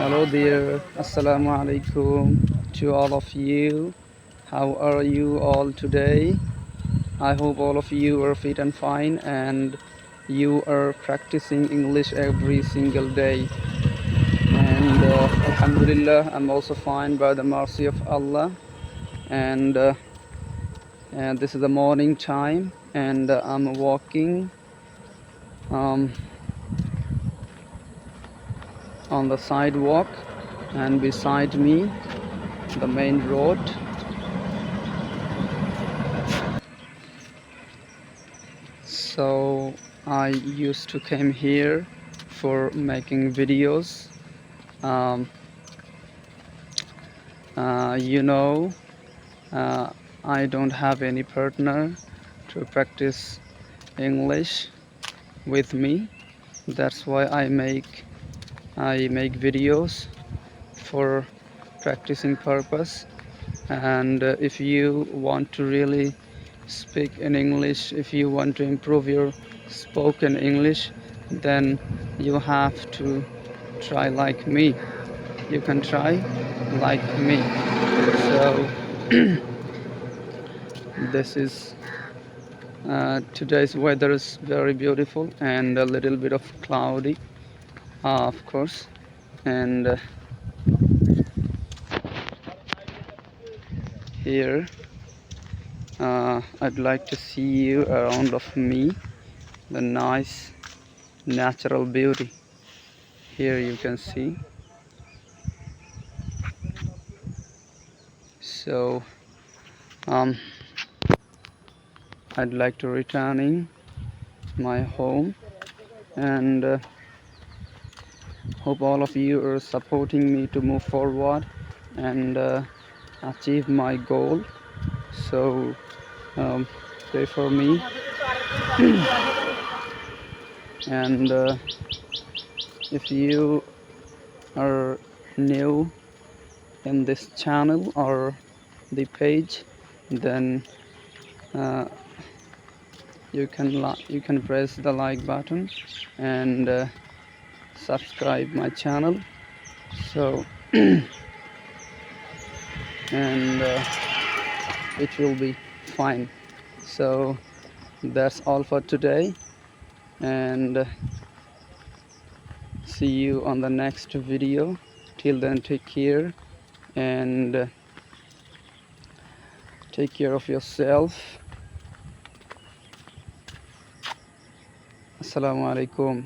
Hello there, Assalamu alaikum to all of you. How are you all today? I hope all of you are fit and fine and you are practicing English every single day. And Alhamdulillah, I'm also fine by the mercy of Allah. And this is the morning time, and I'm walking um, on the sidewalk, and beside me, the main road. So I used to came here for making videos. Um, you know, uh, I don't have any partner to practice English with me. That's why I make videos for practicing purpose. And if you want to really speak in English, if you want to improve your spoken English, then you have to try like me. You can try like me. So this is today's weather is very beautiful and a little bit of cloudy, of course. And here I'd like to see you around of me, the nice natural beauty. Here you can see. So I'd like to returning my home, and hope all of you are supporting me to move forward and achieve my goal. So pray for me. And if you are new in this channel or the page, then you can press the like button and subscribe my channel. So and it will be fine. So that's all for today, and see you on the next video. Till then, take care, and take care of yourself. Assalamu alaikum.